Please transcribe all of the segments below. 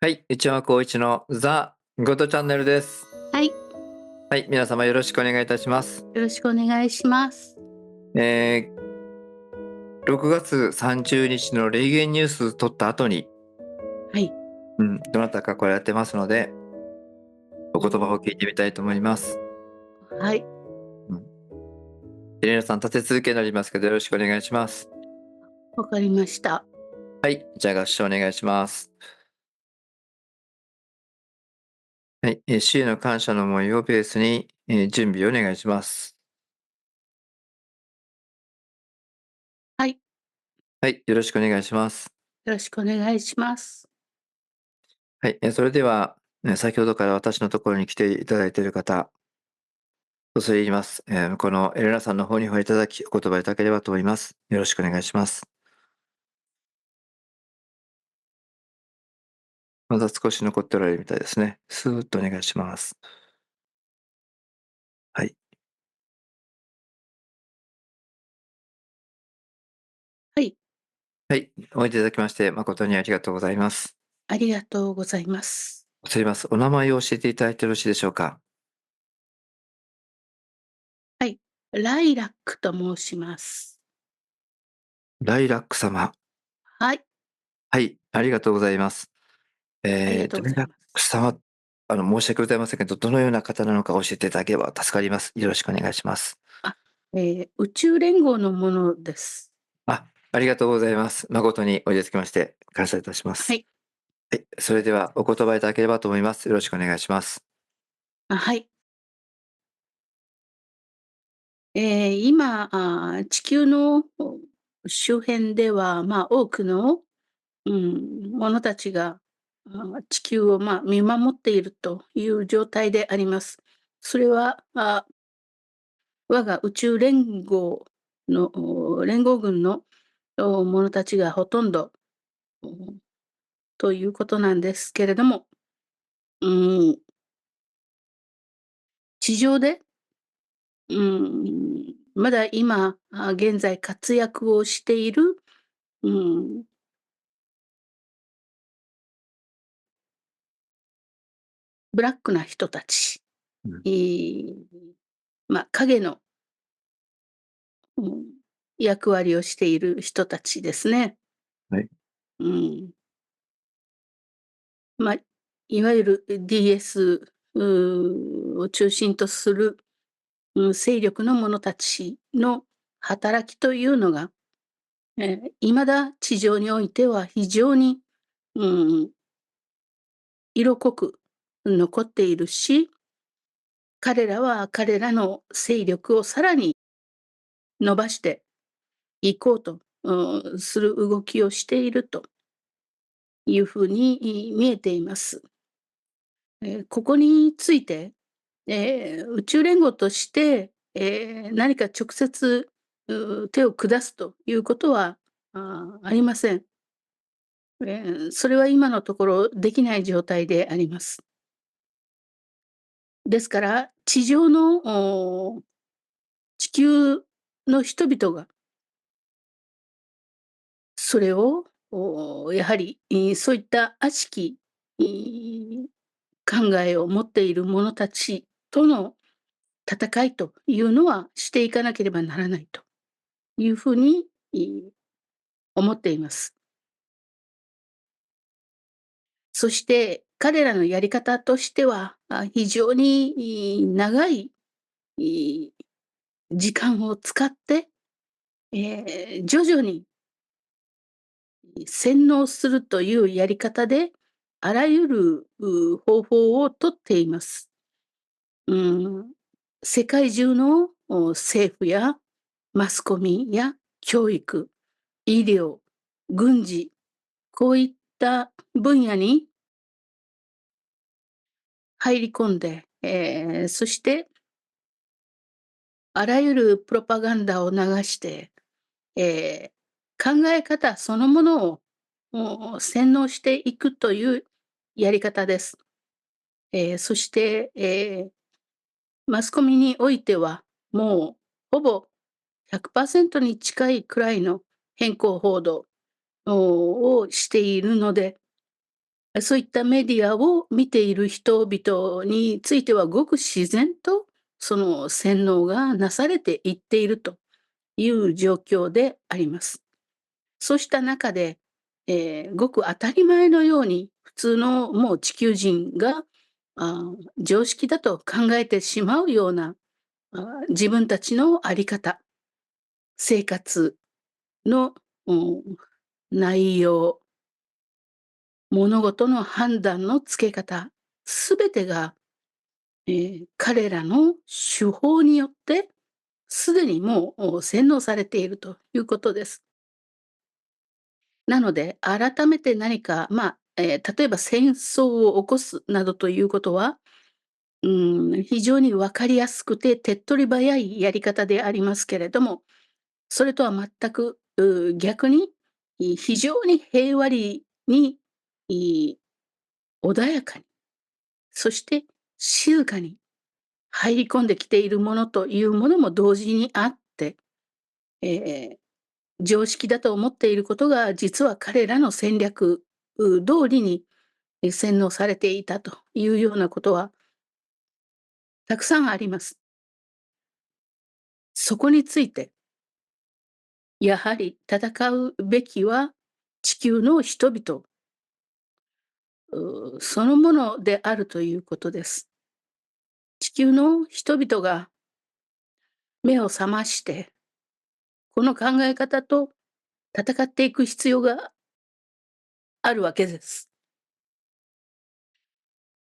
はい、内山光一のザ・ゴトチャンネルです。はい、はい、皆様よろしくお願いいたします。よろしくお願いします。え6月30日の霊言ニュース撮った後に、はい、どなたかこれやってますので、お言葉を聞いてみたいと思います。はい、うん、エレナさん、立て続けになりますけど、よろしくお願いします。わかりました。はい、じゃあ合唱お願いします。はい、主への感謝の思いをベースに、準備をお願いします。はい、はい、よろしくお願いします。よろしくお願いします。はい、それでは、先ほどから私のところに来ていただいている方、それ言います。このエレナさんの方においただき、お言葉いただければと思います。よろしくお願いします。まだ少し残っておられるみたいですね。スーッとお願いします。はい。はい、はい。おいでいただきまして、誠にありがとうございます。ありがとうございます。すみます。お名前を教えていただいてよろしいでしょうか。はい、ライラックと申します。ライラック様。はい、はい。ありがとうございます。ありがとうごライラッざいます。ク様、申し訳ございませんけど、どのような方なのか教えていただければ助かります。よろしくお願いします。あ、宇宙連合のものです。ありがとうございます。誠においでいただきまして、感謝いたします。はい、はい。それではお言葉いただければと思います。よろしくお願いします。はい。今、地球の周辺では、多くの、者たちが、地球を、見守っているという状態であります。それは、我が宇宙連合の連合軍の者たちがほとんど、おということなんですけれども、うん、地上で、まだ今、現在活躍をしている、うん、ブラックな人たち、うん。い影の、うん、役割をしている人たちですね。はい。うん、まあ、いわゆる DS を中心とする勢力の者たちの働きというのが、未だ地上においては非常に、うん、色濃く残っているし、彼らは彼らの勢力をさらに伸ばしていこうと、する動きをしているというふうに見えています。ここについて、宇宙連合として、何か直接、手を下すということは、ありません。それは今のところできない状態であります。ですから、地上の地球の人々が、それを、やはり、そういった悪しき、い考えを持っている者たちとの戦いというのはしていかなければならないというふうに、思っています。そして彼らのやり方としては、非常に長い、い時間を使って、徐々に洗脳するというやり方で、あらゆる方法をとっています。うん、世界中の政府やマスコミや教育、医療、軍事、こういった分野に入り込んで、そしてあらゆるプロパガンダを流して、え考え方そのものを洗脳していくというやり方です。そして、マスコミにおいては、もうほぼ100%に近いくらいの偏向報道をしているので、そういったメディアを見ている人々については、ごく自然とその洗脳がなされていっているという状況であります。そうした中で、ごく当たり前のように、普通のもう地球人が、常識だと考えてしまうような、自分たちの在り方、生活の、うん、内容、物事の判断のつけ方、すべてが、彼らの手法によって、すでにもう洗脳されているということです。なので、改めて何か、例えば戦争を起こすなどということは、非常に分かりやすくて手っ取り早いやり方でありますけれども、それとは全く、逆に、非常に平和裏に、い穏やかに、そして静かに入り込んできているものというものも同時にあって、え常識だと思っていることが、実は彼らの戦略通りに洗脳されていたというようなことはたくさんあります。そこについて、やはり戦うべきは地球の人々そのものであるということです。地球の人々が目を覚まして、この考え方と戦っていく必要があるわけです。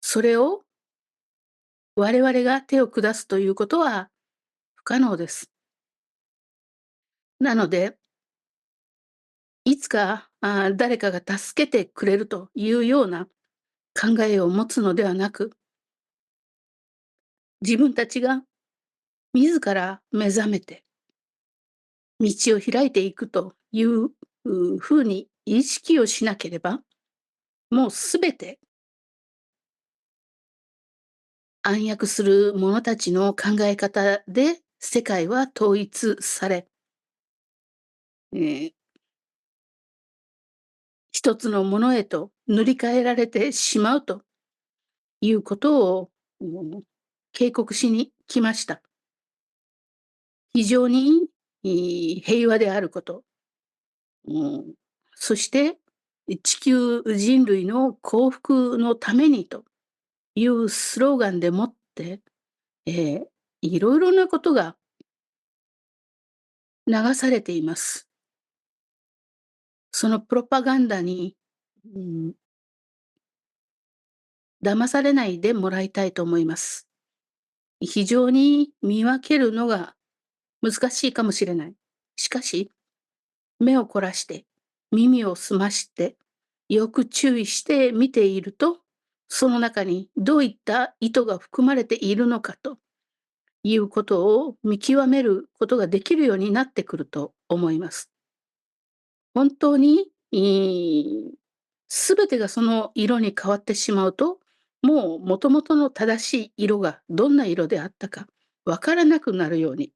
それを我々が手を下すということは不可能です。なので、いつか、誰かが助けてくれるというような考えを持つのではなく、自分たちが自ら目覚めて、道を開いていくというふうに意識をしなければ、もうすべて暗躍する者たちの考え方で世界は統一され、えー一つのものへと塗り替えられてしまうということを、警告しに来ました。非常に平和であること、そして地球人類の幸福のためにというスローガンでもって、えーいろいろなことが流されています。そのプロパガンダに、うん、騙されないでもらいたいと思います。非常に見分けるのが難しいかもしれない。しかし、目を凝らして、耳を澄まして、よく注意して見ていると、その中にどういった意図が含まれているのかということを見極めることができるようになってくると思います。本当に、すべてがその色に変わってしまうと、もう元々の正しい色がどんな色であったかわからなくなるように、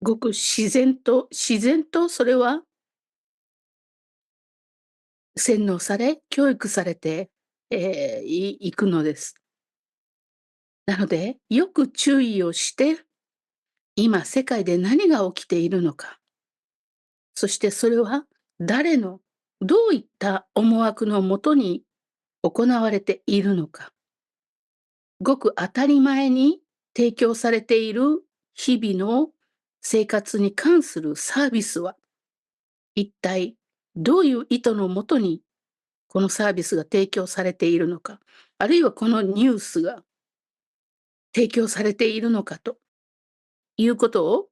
ごく自然とそれは洗脳され、教育されて、いくのです。なので、よく注意をして、今世界で何が起きているのか、そしてそれは誰のどういった思惑のもとに行われているのか、ごく当たり前に提供されている日々の生活に関するサービスは、一体どういう意図のもとにこのサービスが提供されているのか、あるいはこのニュースが提供されているのかということを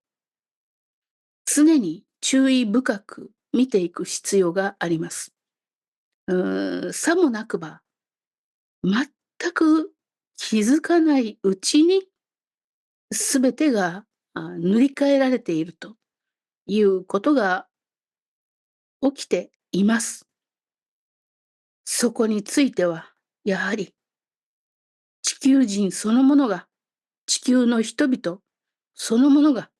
常に注意深く見ていく必要があります。さもなくば、全く気づかないうちに全てが塗り替えられているということが起きています。そこについては、やはり地球人そのものが、地球の人々そのものが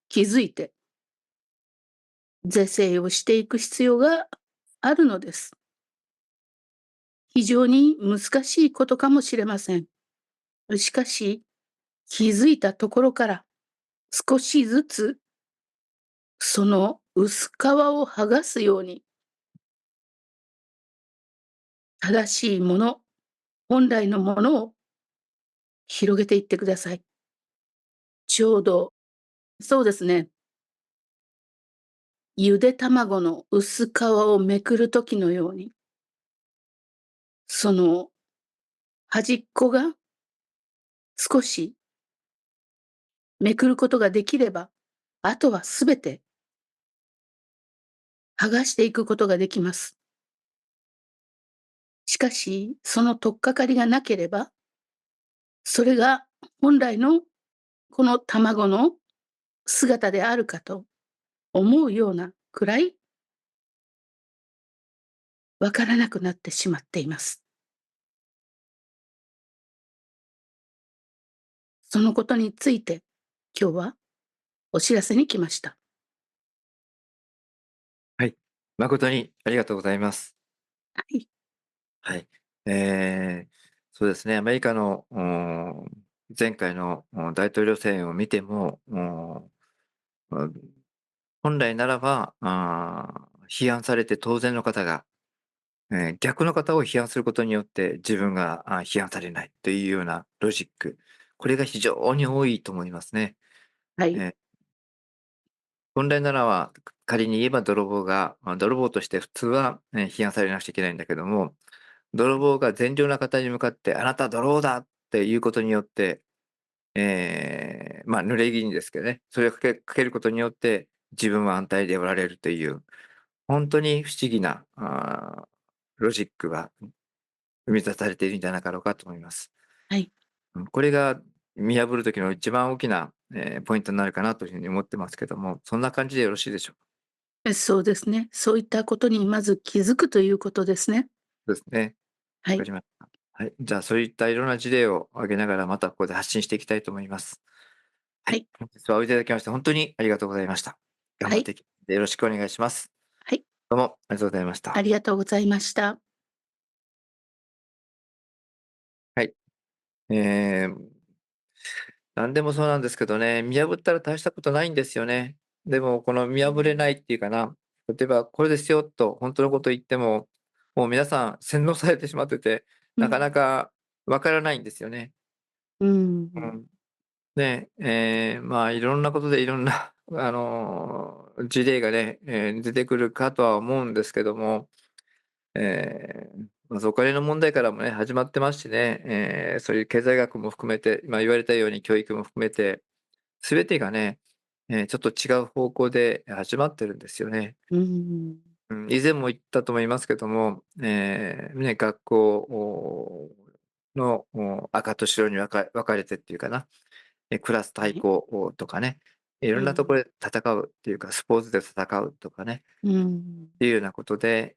気づいて是正をしていく必要があるのです。非常に難しいことかもしれません。しかし、気づいたところから少しずつその薄皮を剥がすように、正しいもの、本来のものを広げていってください。ちょうど、そうですね、ゆで卵の薄皮をめくる時のように、その端っこが少しめくることができれば、あとはすべて剥がしていくことができます。しかし、その取っかかりがなければ、それが本来のこの卵の姿であるかと思うようなくらいわからなくなってしまっています。そのことについて、今日はお知らせに来ました。はい。誠にありがとうございます。はい。はい。えーそうですね、アメリカの、前回の、大統領選を見ても、本来ならば、批判されて当然の方が、逆の方を批判することによって自分が、批判されないというようなロジック、これが非常に多いと思いますね。はい。えー本来ならば、仮に言えば泥棒が、泥棒として普通は、批判されなくちゃいけないんだけども、泥棒が善良な方に向かって、あなたは泥棒だっていうことによって、濡れ衣ですけどね、それをかけることによって、自分は安泰でおられるという、本当に不思議な、ロジックが生み出されているんじゃなかろうかと思います。はい。これが見破る時の一番大きな、ポイントになるかなというふうに思ってますけども、そんな感じでよろしいでしょうか？そうですね。そういったことにまず気づくということですね。そうですね。はい。わかりました。はい。じゃあ、そういったいろんな事例を挙げながら、またここで発信していきたいと思います。はい。はい。本日はおいただきまして、本当にありがとうございました。頑はい。張っていきよろしくお願いします。はい。どうもありがとうございました。ありがとうございました。はい。えー何でもそうなんですけどね、見破ったら大したことないんですよね。でも、この見破れないっていうかな、例えばこれですよと本当のこと言っても、もう皆さん洗脳されてしまってて、なかうん。なかわからないんですよね。うん。うん。ね、いろんなことでいろんな事例がね、出てくるかとは思うんですけども、お金の問題からもね、始まってますしね、そういう経済学も含めて、今言われたように教育も含めて、全てがね、ちょっと違う方向で始まってるんですよね。うん。うん、以前も言ったと思いますけども、学校の赤と白に分かれてっていうかな、クラス対はい。抗とかね、いろうん。んなところで戦うっていうか、スポーツで戦うとかね、うん。っていうようなことで、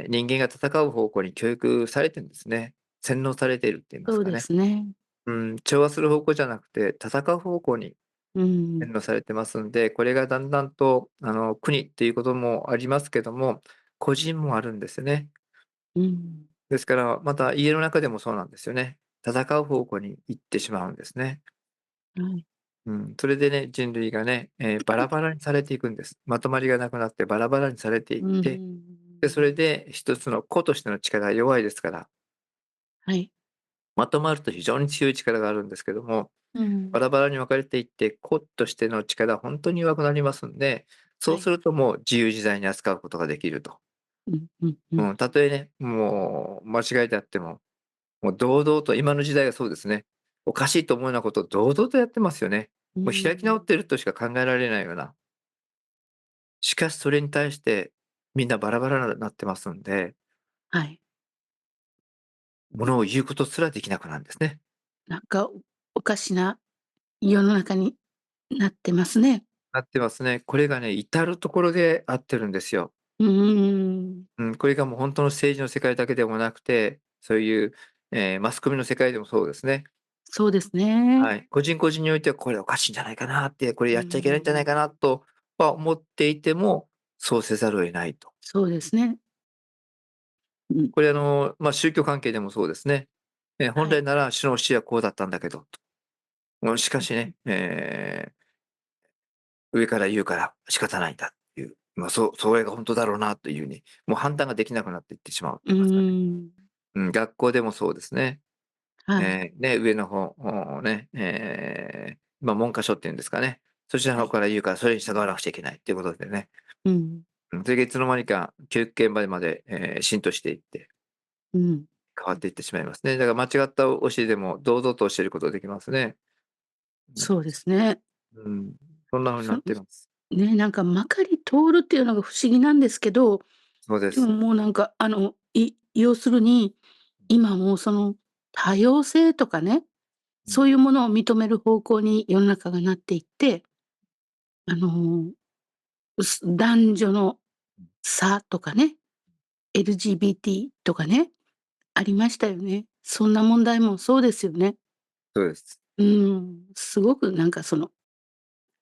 人間が戦う方向に教育されてるんですね。洗脳されているって言いまそうですかね。すね。うん、調和する方向じゃなくて、戦う方向にうん。洗脳されてますんで、これがだんだんと国っていうこともありますけども、個人もあるんですよね。うん。ですから、また家の中でもそうなんですよね。戦う方向に行ってしまうんですね。はい。うん、それでね、人類がね、バラバラにされていくんです。まとまりがなくなってバラバラにされていっうて、で、それん。で一つの個としての力が弱いですから、はい。まとまると非常に強い力があるんですけども、うん。バラバラに分かれていって、個としての力は本当に弱くなりますんで、そうすはい。るともう自由自在に扱うことができると。うんうんうん。うん、たとえね、もう間違いであっても、もう堂々と今の時代がそうですね。おかしいと思うようなことを堂々とやってますよね。うもう開き直っん。てるとしか考えられないような。しかしそれに対してみんなバラバラになってますんで、はい。ものを言うことすらできなくなるんですね。なんかおかしな世の中になってますね。なってますね。これがね、至るところで合ってるんですよ。うーん。うん、これがもう本当の政治の世界だけでもなくて、そういう、マスコミの世界でもそうですね。そうですね。はい。個人個人においてはこれおかしいんじゃないかなって、これうやっちゃいけないんじゃないん。かなとは思っていても、そうせざるを得ないと。そうですね。うん。これ宗教関係でもそうですね。本はい。来なら主の教えはこうだったんだけど、しかうんうん。しね、上から言うから仕方ないんだっていう、それが本当だろうなというふうに、もう判断ができなくなっていってしまうってうー言いますかね。ん。うん、学校でもそうですね。はい。上の方、ね、文科省っていうんですかね。そちらの方はい。から言うから、それに従わなくちゃいけないっていうことでね。うん。それがいつの間にか教育現場まで、浸透していって、うん。変わっていってしまいますね。だから間違った教えでも堂々と教えることができますね。うん。そうですね。うん。そんな風になっています。ね、なんかまかり通るっていうのが不思議なんですけど、でもそうです。もうなんか要するに、今もうその多様性とかね、うん。そういうものを認める方向に世の中がなっていって、あの、男女のうん。差とかね、LGBT とかね、ありましたよね。そんな問題もそうですよね。そうです。すごくなんかその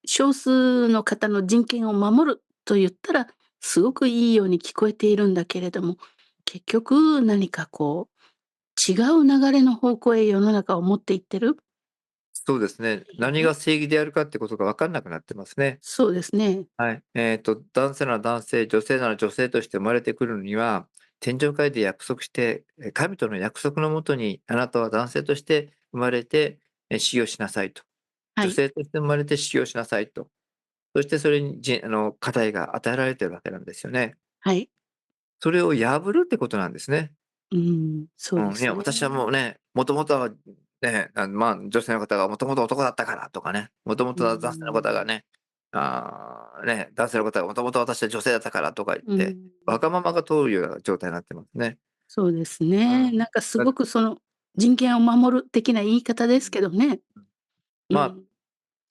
少数の方の人権を守ると言ったら、すごくいいように聞こえているんだけれども、結局何かこう、違う流れの方向へ世の中を持っていってるっそうですね。ていうね。何が正義であるかってことが分かんなくなってますね。そうですね。はい。男性なら男性、女性なら女性として生まれてくるには、天上界で約束して、神との約束のもとに、あなたは男性として生まれて、修行しなさいと。女はい。性として生まれて修行しなさいと。そしてそれに課題が与えられてるわけなんですよね。はい。それを破るってことなんですね。そうでうん、いや、すね。私はもうね、もともとはね、女性の方がもともと男だったからとかね、もともうとは男性のん。方がね、男性の方がもともと私は女性だったからとか言って、うん。わがままが通るような状態になってますね。そうですね。うん。なんかすだごくその、人権を守る的な言い方ですうん、けどね。うん。まあ、うん。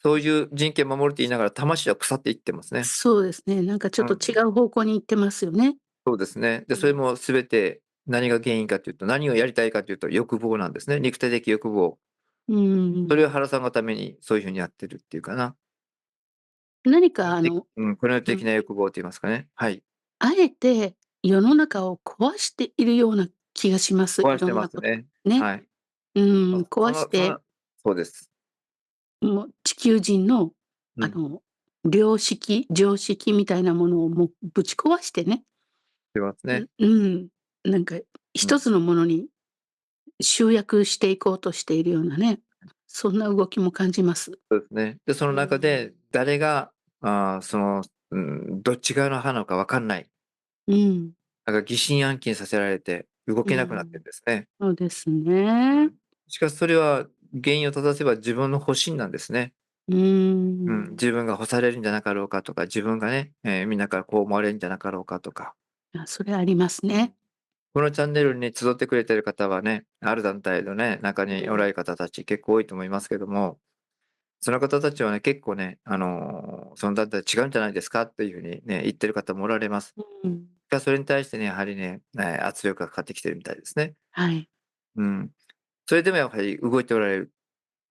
そういう人権守るって言いながら魂は腐っていってますね。そうですね。なんかちょっとうん、違う方向に行ってますよね。そうですね。で、うん。それも全て何が原因かというと、何をやりたいかというと欲望なんですね。肉体的欲望。うん。それを晴らさんがためにそういう風にやってるっていうかな。何これ的かこれうん、的な欲望と言いますかね。はい。あえて世の中を壊しているような気がします。い壊してろんなこと。ますね。ね。はい。壊して、そうです。もう地球人のうん、しあの、良識、常識みたいなものをもうぶち壊してね、てますね。なんかうん、一つのものに集約していこうとしているようなね、そんな動きも感じます。そうですね。で、そのうん。中で誰が、ああ、その、どっち側の派なのか分かんない。うん。だから疑心暗鬼にさせられて動うけなくなってるん。んですね。そうですね。うん。しかしそれは原因を正せば自分の保身なんですね。うーうん、ん。自分が干されるんじゃなかろうかとか、自分がね、みんなからこう思われるんじゃなかろうかとか。それありますうん。ね。このチャンネルに集ってくれてる方はね、ある団体のね、中うん。におられる方たち結構多いと思いますけども、その方たちはね、結構ね、その団体違うんじゃないですかっていう風にね、言ってる方もおられます。うん。それに対してね、やはりね、圧力がかかってきてるみたいですね。はい。うん。それでもやはり動いておられる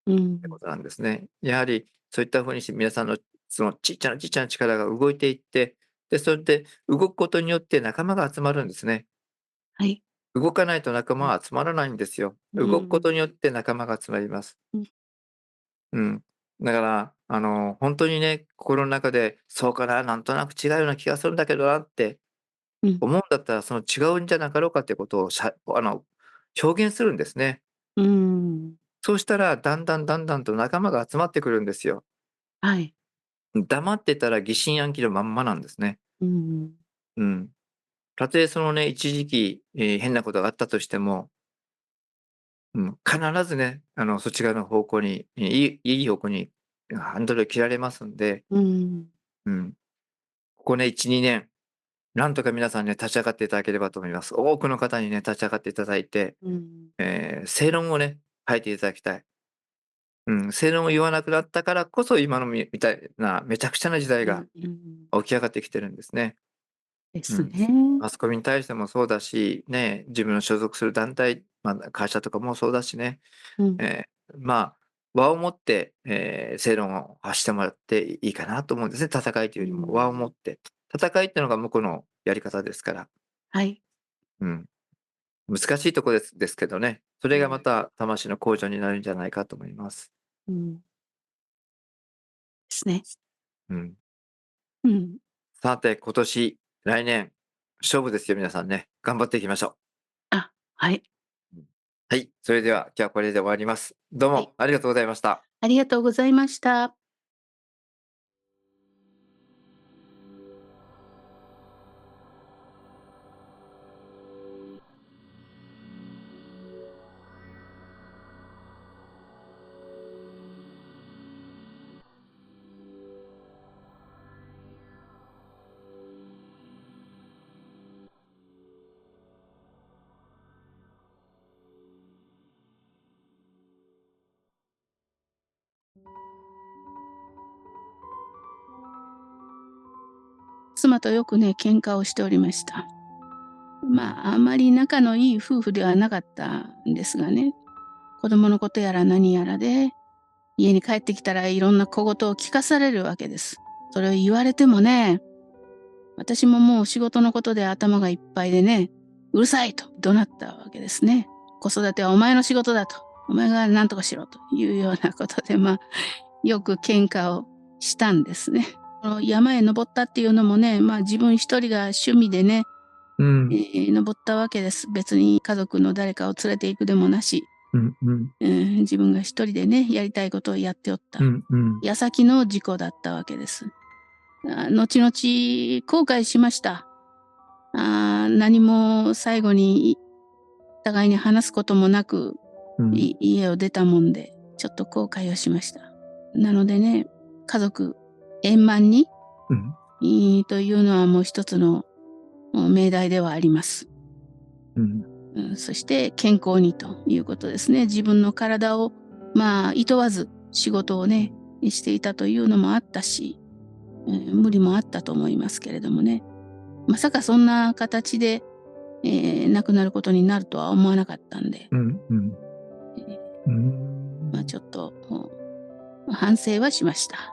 うん。ってことなんですね。やはりそういった風にして皆さんのそのちっちゃなちっちゃな力が動いていって、で、それで動くことによって仲間が集まるんですね。はい。動かないと仲間うん。は集まらないんですよ。う動くことによっん。て仲間が集まります。うん。うん。だから、本当にね、心の中で、そうかな、なんとなく違うような気がするんだけどなってうん。思うんだったら、その違うんじゃなかろうかっていうことを表現するんですね。うーん。そうしたら、だんだんだんだんと仲間が集まってくるんですよ。はい。黙ってたら疑心暗鬼のまんまなんですね。うん。うん。たとえそのね、一時期、変なことがあったとしても、うん、必ずね、そっち側の方向に、いい方向にハンドルを切られますんで、うん。うん。ここね、1、2年、なんとか皆さんね、立ち上がっていただければと思います。多くの方にね、立ち上がっていただいて、うん。正論をね、吐いていただきたい。うん、正論を言わなくなったからこそ、今のみたいなめちゃくちゃな時代がうん。うん。起き上がってきてるんですね。ですうん。ね。マスコミに対してもそうだし、ね、自分の所属する団体、会社とかもそうだしね、うん。え和をもって、正論を発してもらっていいかなと思うんですね。戦いといううよりも和をもん。って。戦いっていうのが向こうのやり方ですから。はい。うん。難しいところですけどね、それがまた魂の向上になるんじゃないかと思います。ですね。うん。うん。さて、今年、来年、勝負ですよ、皆さんね。頑張っていきましょあ、はい。う。はい、それでは今日はこれで終わります。どうはい。もありがとうございました。ありがとうございました。妻とよくね、喧嘩をしておりました。あまり仲のいい夫婦ではなかったんですがね、子供のことやら何やらで、家に帰ってきたらいろんな小言を聞かされるわけです。それを言われてもね、私ももう仕事のことで頭がいっぱいでね、うるさいと怒鳴ったわけですね。子育てはお前の仕事だと。お前が何とかしろというようなことで、よく喧嘩をしたんですね。この山へ登ったっていうのもね、自分一人が趣味でね、登ったわけです。別に家族の誰かを連れて行くでもなし、自分が一人でね、やりたいことをやっておった。矢先の事故だったわけです。後々後悔しました。何も最後に互いに話すこともなく、家を出たもんで、ちょっと後悔をしました。なのでね、家族円満に、というのはもう一つの命題ではあります。そして健康にということですね。自分の体をいとわず仕事をねしていたというのもあったし、無理もあったと思いますけれどもね。まさかそんな形で、亡くなることになるとは思わなかったんで、ちょっと反省はしました。